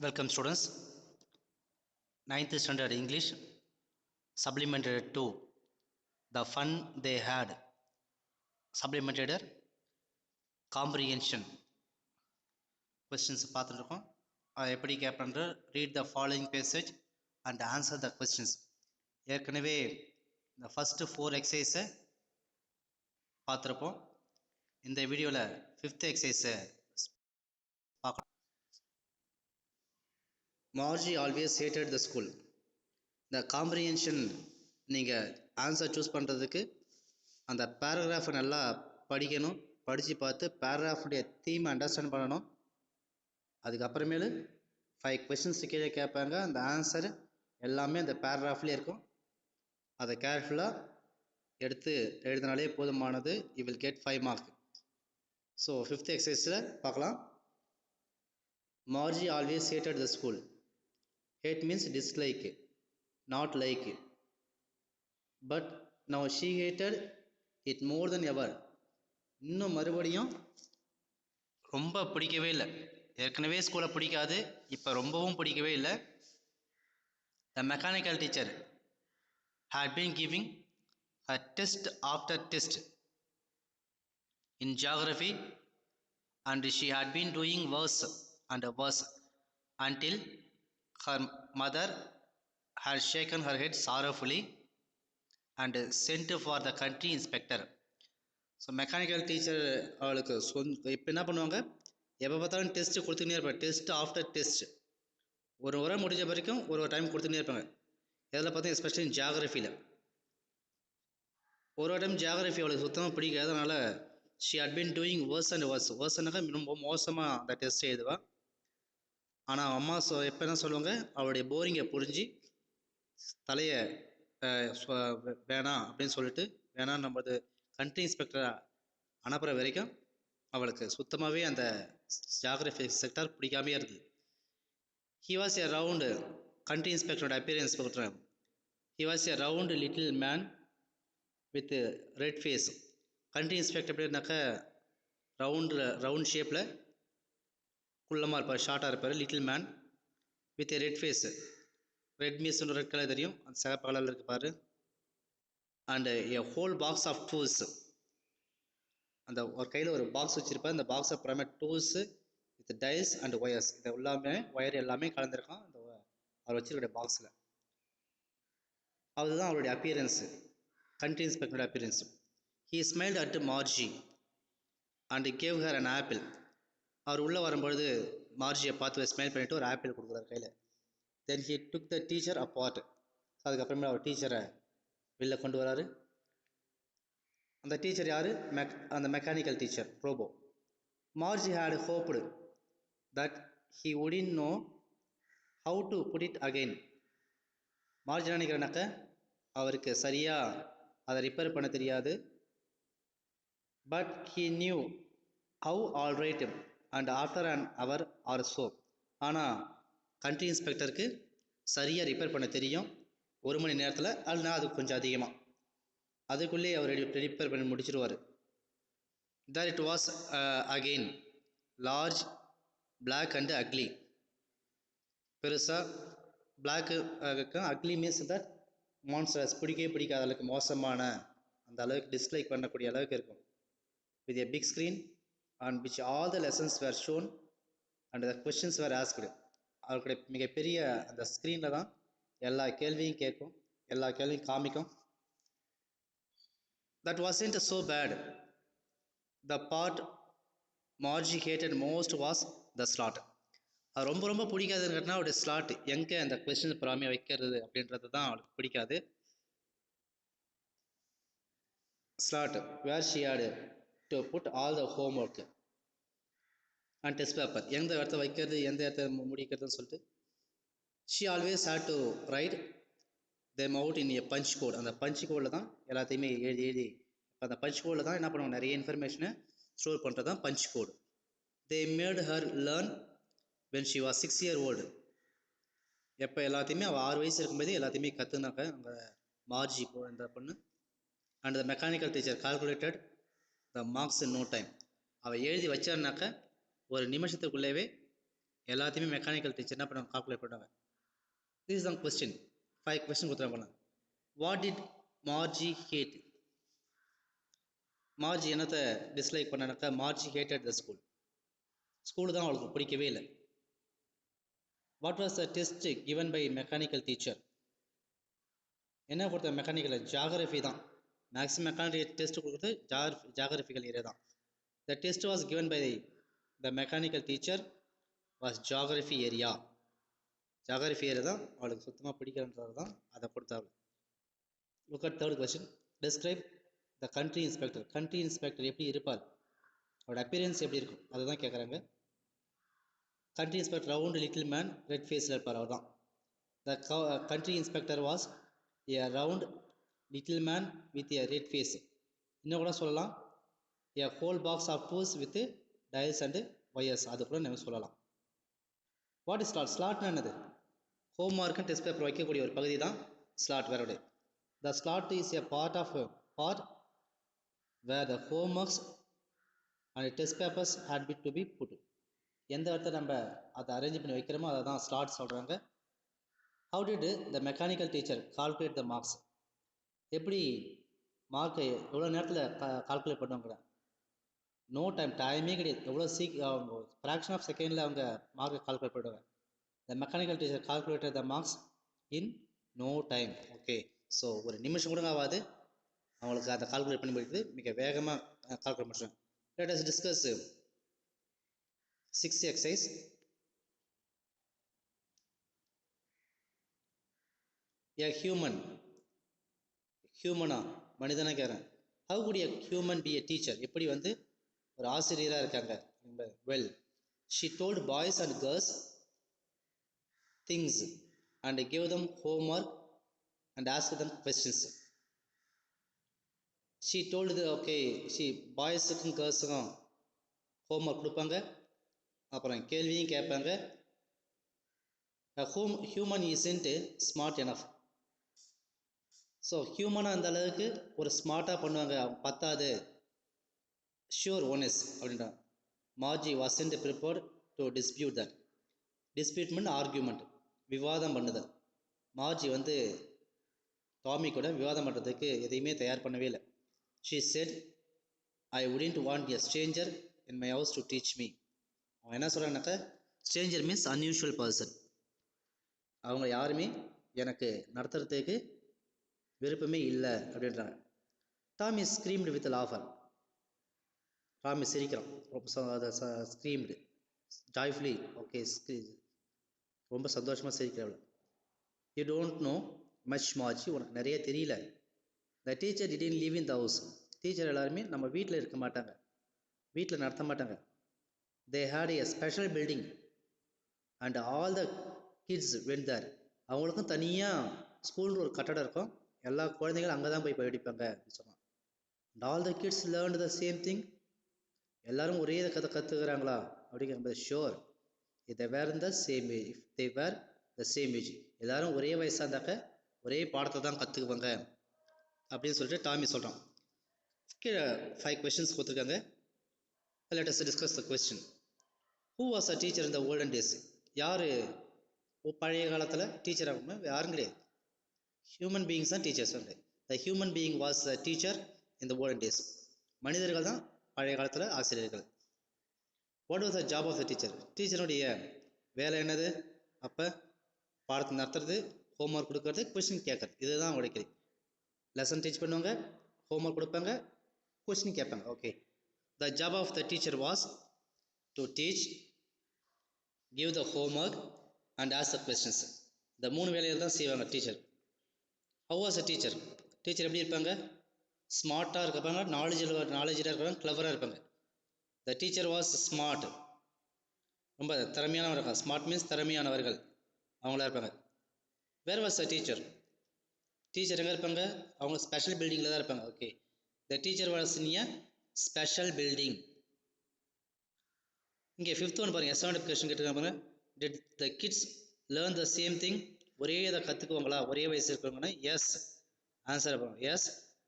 Welcome students, 9th standard English, supplemented to the fun they had, supplemented comprehension questions பார்த்துருக்கோம். அதை எப்படி கேட்பேன்ற read the following passage and answer the questions. ஏற்கனவே இந்த first 4 எக்ஸசைஸை பார்த்துருப்போம். இந்த வீடியோவில் 5th எக்ஸசைஸை பார்க்கலாம். Margie always hated the school. இந்த காம்ப்ரிஹென்ஷன் நீங்கள் ஆன்சர் சூஸ் பண்ணுறதுக்கு அந்த பேராகிராஃபை நல்லா படிக்கணும். படித்து பார்த்து பேராகிராஃபுடைய தீம் அண்டர்ஸ்டாண்ட் பண்ணணும். அதுக்கப்புறமேலு 5 கொஷின்ஸ் கீழே கேட்பாங்க. அந்த ஆன்சர் எல்லாமே அந்த பேராகிராஃப்லேயே இருக்கும். அதை கேர்ஃபுல்லாக எடுத்து எழுதினாலே போதுமானது. You will get 5 mark. So 5th எக்ஸசைஸில் பார்க்கலாம். Margie always hated the school. Hate means dislike, not like. But now she hated it more than ever. இன்னும் மறுபடியும் ரொம்ப பிடிக்கவே இல்லை. ஏற்கனவே ஸ்கூலை பிடிக்காது, இப்போ ரொம்பவும் பிடிக்கவே இல்லை. The mechanical teacher had been giving a test after test in geography and she had been doing worse and worse until her mother had shaken her head sorrowfully and sent for the country inspector. So mechanical teacher அவளுக்கு இப்போ என்ன பண்ணுவாங்க, எப்போ பார்த்தாலும் test கொடுத்துக்கினே இருப்பாங்க. Test after test ஒரு முறை முடிஞ்ச வரைக்கும் ஒரு டைம் கொடுத்துக்கினே இருப்பாங்க. இதில் பார்த்தா எஸ்பெஷலி ஜியாகிரஃபியில் ஒரு டைம் ஜியாகிரஃபி அவளுக்கு சுத்தமாக பிடிக்காது. அதனால் she had been doing worse and worse. வேர்ஸ்னாக்கா ரொம்ப மோசமாக அந்த டெஸ்ட் எழுதுவா. ஆனால் அம்மா எப்போ என்ன சொல்லுவாங்க, அவளுடைய போரிங்கை புரிஞ்சு தலையை வேணாம் அப்படின்னு சொல்லிட்டு வேணாம் நம்மளது கண்ட்ரி இன்ஸ்பெக்டரை அனுப்புகிற வரைக்கும் அவளுக்கு சுத்தமாகவே அந்த ஜியாகிரஃபி செக்டர் பிடிக்காமே இருந்தது. He was a round country இன்ஸ்பெக்டரோட அப்பியரன்ஸ் பார்க்குறேன். He was a round little man with red face. Country inspector எப்படின்னாக்கா ரவுண்ட் ஷேப்பில் குள்ளமாக இருப்பார், ஷார்ட்டாக இருப்பார். Little man with red face. Red means red colour தெரியும், அந்த சிகப்பு கலரில் இருப்பார். And a whole box of tools. அந்த ஒரு கையில் ஒரு பாக்ஸ் வச்சுருப்பார். அந்த பாக்ஸ் அப்புறமே tools with dials and wires. இது எல்லாமே ஒயர் எல்லாமே கலந்துருக்கான் அந்த அவர் வச்சுருக்கிற பாக்ஸில். அதுதான் அவருடைய அப்பியரன்ஸு, கண்ட்ரி இன்ஸ்பெக்டரோட appearance. He smiled at Margie and gave her an apple. அவர் உள்ளே வரும்பொழுது மார்ஜியை பார்த்து ஸ்மைல் பண்ணிவிட்டு ஒரு ஆப்பிள் கொடுக்குறாரு கையில். Then he took the teacher apart. அதுக்கப்புறமே அவர் டீச்சரை வெளில கொண்டு வராரு. அந்த டீச்சர் யார்? அந்த mechanical teacher robot. Margie had hoped that he wouldn't know how to put it again. Margie நினைக்கிறேனாக்க அவருக்கு சரியாக அதை ரிப்பேர் பண்ண தெரியாது. But he knew how all right and after an hour or so. ஆனால் கண்ட்ரி இன்ஸ்பெக்டருக்கு சரியாக ரிப்பேர் பண்ண தெரியும். 1 மணி நேரத்தில், அல்லனா அது கொஞ்சம் அதிகமாக, அதுக்குள்ளே அவர் ரிப்பேர் பண்ணி முடிச்சிருவார். That it was again large black and ugly. பெருசாக black ugly means that monsters, பிடிக்காத அளவுக்கு மோசமான, அந்த அளவுக்கு டிஸ்லைக் பண்ணக்கூடிய அளவுக்கு இருக்கும். With a big screen on which all the lessons were shown and the questions were asked. அவருடைய மிகப்பெரிய அந்த ஸ்க்ரீனில் தான் எல்லா கேள்வியும் கேட்கும், எல்லா கேள்வியும் காமிக்கும். That wasn't so bad. The part Margie hated most was the slot. அது ரொம்ப பிடிக்காதுன்னா அவருடைய ஸ்லாட், எங்கே அந்த கொஸ்டின் ப்ராமியாக வைக்கிறது அப்படின்றது தான் அவளுக்கு பிடிக்காது. Slot where she had to put all the home work and test paper. எந்த இடத்த வைக்கிறது, எந்த இடத்த முடிக்கிறதுன்னு சொல்லிட்டு she always had to write them out in a punch code. அந்த பஞ்ச் கோடில் தான் எல்லாத்தையுமே எழுதி அந்த பஞ்ச் கோடில் தான் என்ன பண்ணுவாங்க, நிறைய இன்ஃபர்மேஷனை ஸ்டோர் பண்ணுறது தான் punch code. They made her learn when she was 6 years old. எப்போ எல்லாத்தையுமே அவள் 6 வயசு இருக்கும்போது எல்லாத்தையுமே கற்றுனாக்க அங்கே மார்ஜி இந்த பொண்ணு. And the mechanical teacher calculated the marks in no time. அவள் எழுதி வச்சாருனாக்க ஒரு நிமிஷத்துக்குள்ளேவே எல்லாத்தையுமே மெக்கானிக்கல் டீச்சர் என்ன பண்ணுவாங்க, கால்குலேட் பண்ணுவாங்க. This is the question. 5 question கொடுத்துருவாங்க. What did Margie hate? Margie என்னத்தை டிஸ்லைக் பண்ணானாக்கா, Margie hated the school. School தான் அவளுக்கு பிடிக்கவே இல்லை. What was the test given by mechanical teacher? என்ன கொடுத்த மெக்கானிக்கல்? ஜாகிரஃபி தான். மேக்ஸிமம் மெக்கானிக்கல் டெஸ்ட் கொடுக்குறது ஜாகிரபிக்கல் ஏரியா தான். The test was given by the mechanical teacher was geography area. Geography area தான் அவளுக்கு சுத்தமாக பிடிக்கிறன்றது தான் அதை கொடுத்தாள். Look at third question. Describe the country inspector. Country inspector எப்படி இருப்பார், அவரோட அப்பியரன்ஸ் எப்படி இருக்கும், அதை தான் கேட்குறாங்க. Country inspector round little man, red ஃபேஸில் இருப்பார், அவர் தான். The country inspector was a round little man with a red face. இன்னும் கூட சொல்லலாம், a whole box of tools with dials and wires, அது கூட நம்ம சொல்லலாம். What is slot? ஸ்லாட்னா என்னது? ஹோம் மார்க்கு டெஸ்ட் பேப்பர் வைக்கக்கூடிய ஒரு பகுதி தான் ஸ்லாட். வேற the slot is a part of part where the homeworks and test papers had be to be put. எந்த இடத்த நம்ம அதை அரேஞ்ச் பண்ணி வைக்கிறோமோ அதை தான் ஸ்லாட் சொல்கிறாங்க. How did the mechanical teacher calculate the marks? எப்படி மார்க்கை எவ்வளோ நேரத்தில் கால்குலேட் பண்ணுவாங்க? நோ டைம், டைமே கிடையாது. எவ்வளோ அவங்க ஃப்ராக்ஷன் ஆஃப் செகண்டில் அவங்க மார்க்கை கால்குலேட் பண்ணுவாங்க. The mechanical teacher calculated the marks in no time. Okay, so ஒரு நிமிஷம் கூட ஆகாது அவங்களுக்கு அதை கால்குலேட் பண்ணி முடிக்கிறது, மிக வேகமாக கால்குலேட் பண்ணுறாங்க. Let us discuss 6th exercise. A ஹியூமனா மனிதனா கேட்குறேன். How good a human be a teacher? எப்படி வந்து ஒரு ஆசிரியராக இருக்காங்க? Well, she told boys and girls things and give them home work and ask them questions. She told okay, she பாய்ஸுக்கும் கேர்ள்ஸுக்கும் ஹோம் ஒர்க் கொடுப்பாங்க, அப்புறம் கேள்வியும் கேட்பாங்க. Human isn't smart enough. So ஹியூமனாக அந்த அளவுக்கு ஒரு ஸ்மார்ட்டாக பண்ணுவாங்க, பத்தாது. ஷியோர் ஒன் இஸ் அப்படின்றாங்க. Margie wasn't prepared to dispute that. Dispute meant argument, விவாதம் பண்ணுதல். மார்ஜி வந்து டாமி கூட விவாதம் பண்ணுறதுக்கு எதையுமே தயார் பண்ணவே இல்லை. She said, I wouldn't want a stranger in my house to teach me. அவன் என்ன சொல்கிறாங்கனாக்கா, ஸ்ட்ரேஞ்சர் மீன்ஸ் அன்யூஷுவல் பர்சன். அவங்க யாருமே எனக்கு நடத்துறதுக்கு விருப்பமே இல்லை அப்படின்றாங்க. Tommy screamed with laughter. Tommy சிரிக்கிறான், ஸ்க்ரீம்டு ஜாய்ஃபுல்லி. ஓகே, ரொம்ப சந்தோஷமாக சிரிக்கிறவள். You don't know much Margie, உனக்கு நிறைய தெரியல. The teacher didn't live in the house. Teacher எல்லாருமே நம்ம வீட்டில் இருக்க மாட்டாங்க, வீட்டில் நடத்த மாட்டாங்க. They had a special building and all the kids went there. அவங்களுக்கும் தனியாக ஸ்கூல் ஒரு கட்டடம் இருக்கும், எல்லா குழந்தைங்களும் அங்கே தான் போய் படிப்பாங்க அப்படின்னு சொன்னான். And all the kids learn the same thing. எல்லாரும் ஒரே கதை கற்றுக்கிறாங்களா அப்படிங்கிற ஷோர். இதை were the same age, if they were the same age, எல்லாரும் ஒரே வயசாக இருந்தாக்க ஒரே பாடத்தை தான் கற்றுக்குவாங்க அப்படின்னு சொல்லிட்டு டாமி சொல்கிறான். கீழே 5 questions கொடுத்துருக்காங்க. Let us discuss the question. Who was a teacher in the olden days? யார் பழைய காலத்தில் டீச்சர் ஆகணும்? யாரும் கிடையாது. ஹியூமன் பீயிங்ஸ் தான் டீச்சர்ஸ் வந்து. The human being was a teacher in the olden days. மனிதர்கள் தான் பழைய காலத்தில் ஆசிரியர்கள். What was the job of the teacher? டீச்சருடைய வேலை என்னது? அப்போ பாடத்தை நடத்துறது, ஹோம் ஒர்க் கொடுக்கறது, கொஸ்டின் கேட்கறது, இதுதான் உடைக்கிறது. லெசன் டீச் பண்ணுவாங்க, ஹோம் ஒர்க் கொடுப்பாங்க, கொஸ்டின் கேட்பாங்க. Okay, the job of the teacher was to teach, give the home work and ask the questions. இந்த 3 வேலைகள் தான் செய்வாங்க teacher. How was a teacher? Teacher எப்படி இருப்பாங்க? ஸ்மார்ட்டாக இருப்பாங்க, நாலேஜாக இருப்பாங்க, கிளவராக இருப்பாங்க. த டீச்சர் வாஸ் ஸ்மார்ட், ரொம்ப திறமையானவர் இருக்காங்க. ஸ்மார்ட் மீன்ஸ் திறமையானவர்கள், அவங்களா இருப்பாங்க. Where was the teacher? Teacher எங்கே இருப்பாங்க? அவங்க ஸ்பெஷல் பில்டிங்கில் தான் இருப்பாங்க. Okay, the teacher was in a special building. இங்கே 5th ஒன் பாருங்கள், எஸ்ஆண்ட் கொஸ்டின் கேட்டுருக்காங்க. Did the kids learn the same thing? ஒரே இதை கற்றுக்குவாங்களா ஒரே வயசு இருக்கிறவங்கன்னா? Yes. Answer yes,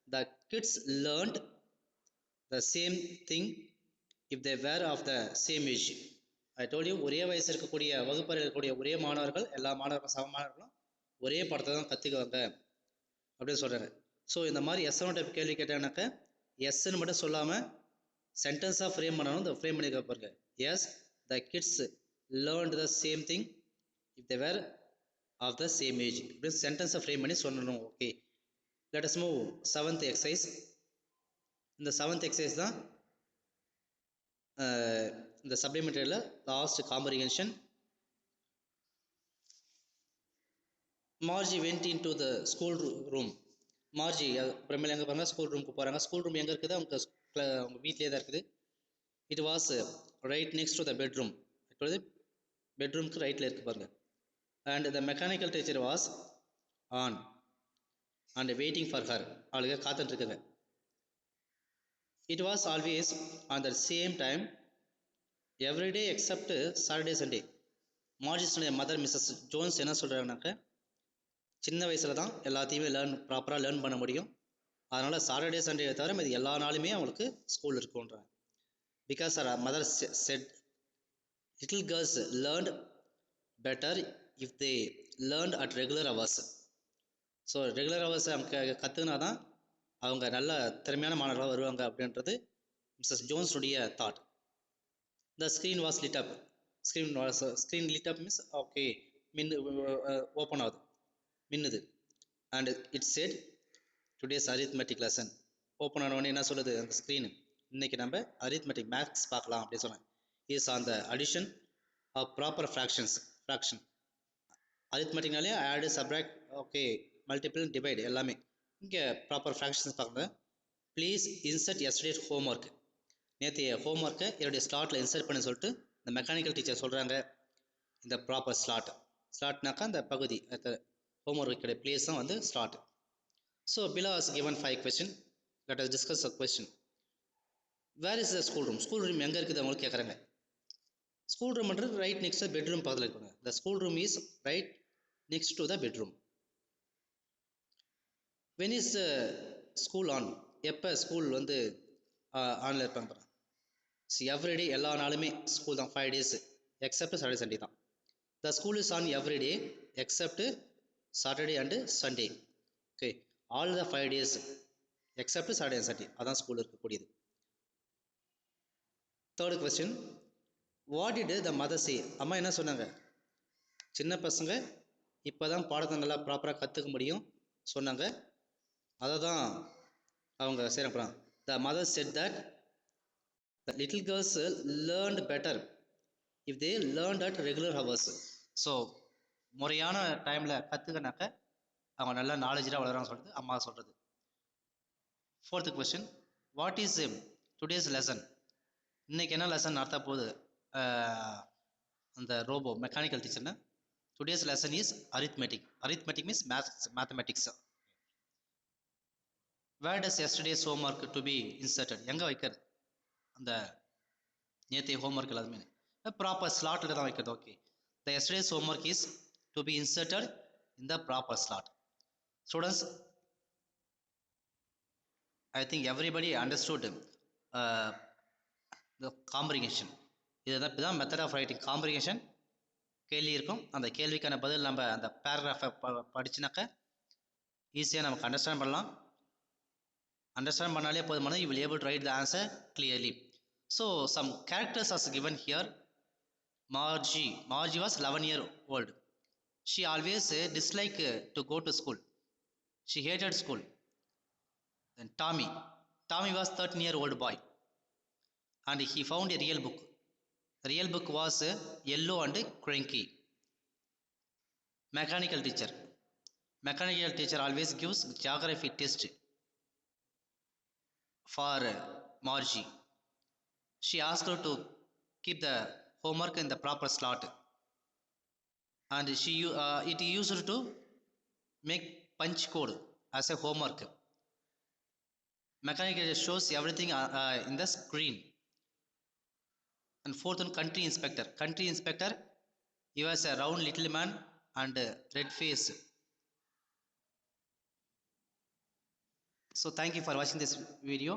the kids learned the same thing if they were of the same age. I told you ஒரே வயசு இருக்கக்கூடிய வகுப்பறையில் இருக்கக்கூடிய ஒரே மாணவர்கள் எல்லா மாணவர்களும் சம மாணவர்களும் ஒரே படத்தை தான் கற்றுக்குவாங்க அப்படின்னு சொல்கிறாங்க. ஸோ இந்த மாதிரி எஸ்என் டைப் கேள்வி கேட்டாங்கனாக்க எஸ்ன்னு மட்டும் சொல்லாமல் சென்டென்ஸாக ஃப்ரேம் பண்ணணும். இந்த ஃப்ரேம் பண்ணி பாருங்க. Yes the kids learned the same thing if they were of the same age இப்படி சென்டென்ஸை ஃப்ரேம் பண்ணி சொல்லணும். Okay, let us move seventh exercise. இந்த செவன்த் எக்ஸசைஸ் தான் இந்த சப்ளிமெண்டரியில் last comprehension. Margie went into the school room. Margie அப்புறமேல எங்கே பாருங்க ஸ்கூல் ரூமுக்கு போகிறாங்க. ஸ்கூல் ரூம் எங்கே இருக்குது? அவங்க வீட்லேயே தான் இருக்குது. It was right next to the bedroom. இப்பொழுது பெட்ரூம்க்கு ரைட்டில் இருக்குது பாருங்க. And the mechanical teacher was on and waiting for her. அவளுக்கு காத்துட்டு இருக்குங்க. It was always on the same time every day except Saturday Sunday. மார்ஜிஸுடைய மதர் மிஸ்ஸஸ் ஜோன்ஸ் என்ன சொல்கிறாங்கனாக்க சின்ன வயசில் தான் எல்லாத்தையுமே ப்ராப்பராக லேர்ன் பண்ண முடியும். அதனால் சாட்டர்டே சண்டே தவிர இது எல்லா நாளுமே அவங்களுக்கு ஸ்கூல் இருக்குன்றாங்க. Because her mother said little girls learned better if they learned at regular hours. So regular hours அவங்க கற்றுக்கினா தான் அவங்க நல்ல திறமையான மாணவர்களாக வருவாங்க அப்படின்றது மிஸ்ஸஸ் ஜோன்ஸுடைய thought. The screen was lit up. Screen lit up means okay open ஆகுது, மின்னுது. And it said today's arithmetic lesson. Open ஆனவொடனே என்ன சொல்லுது அந்த ஸ்க்ரீனு? இன்றைக்கி நம்ம அரித்மெட்டிக் மேக்ஸ் பார்க்கலாம் அப்படின்னு சொன்னேன். Is on the addition of proper fraction. அரித்மெட்டிக்னாலே add, subtract, okay, multiple, divide எல்லாமே. இங்கே ப்ராப்பர் ஃப்ராக்ஷன்ஸ் பார்க்குறேன். Please insert yesterday homework. நேற்றைய ஹோம்ஒர்க்கை என்னுடைய ஸ்லாட்டில் இன்சர்ட் பண்ணி சொல்லிட்டு இந்த மெக்கானிக்கல் டீச்சர் சொல்கிறாங்க. இந்த ப்ராப்பர் ஸ்லாட்னாக்கா அந்த பகுதி ஹோம்ஒர்க்குடைய பிளேஸ் தான் வந்து slot. So below is given 5 question. Let us discuss a question. Where is the school room? School room எங்கே இருக்குது அவங்களுக்கு கேட்குறாங்க. ஸ்கூல் ரூம்ன்றது ரைட் நெக்ஸ்ட் பெட்ரூம் பக்கத்தில் இருக்காங்க. த school room is right next to the bedroom. When is school on? எப்போ school வந்து ஆனில் இருப்பாங்க பாருங்க. எவ்ரிடே எல்லா நாளுமே ஸ்கூல் தான், 5 days எக்ஸப்ட் சாட்டர்டே சண்டே தான். The school is on everyday except Saturday and Sunday. Okay, all the 5 days except Saturday and Sunday அதான் ஸ்கூல் இருக்கக்கூடியது. Third question, what did the mother say? அம்மா என்ன சொன்னாங்க? சின்ன பசங்க இப்போ தான் பாடத்தை நல்லா ப்ராப்பராக கற்றுக்க முடியும் சொன்னாங்க. அதை தான் அவங்க செய்கிறாங்க. The mother said that the little girls learned better if they learned at regular hours. So முறையான டைமில் கற்றுக்கினாக்க அவங்க நல்லா நாலேஜாக வளரான்னு சொல்கிறது அம்மா சொல்கிறது. Fourth question, what is today's lesson? இன்றைக்கி என்ன லெசன் நடத்த போகுது அந்த ரோபோ மெக்கானிக்கல் டீச்சர்னா? Today's lesson is arithmetic. Arithmetic means mathematics. Where does yesterday's homework to be inserted? எங்கே வைக்கிறது அந்த நேற்றைய ஹோம்ஒர்க் எல்லாத்துமே? ப்ராப்பர் ஸ்லாட்டில் தான் வைக்கிறது. Okay, the yesterday's homework is to be inserted in the proper slot. Students, I think everybody understood the comprehension. இதுதான் method of writing. Comprehension கேள்வி இருக்கும், அந்த கேள்விக்கான பதில் நம்ம அந்த பேராகிராஃபை படிச்சுனாக்க ஈஸியாக நமக்கு அண்டர்ஸ்டாண்ட் பண்ணலாம். அண்டர்ஸ்டாண்ட் பண்ணாலே போதுமான you will able to write the answer clearly. So some characters are given here. Margie was 11 years old. She always disliked to go to school. She hated school. Then Tommy was 13-year-old boy and he found a real book. The real book was yellow and cranky. Mechanical teacher always gives geography test for Margie. She asked her to keep the homework in the proper slot and it used to make punch code as a homework. Mechanical shows everything in the screen. And fourth one, country inspector, he was a round little man and red face. So thank you for watching this video.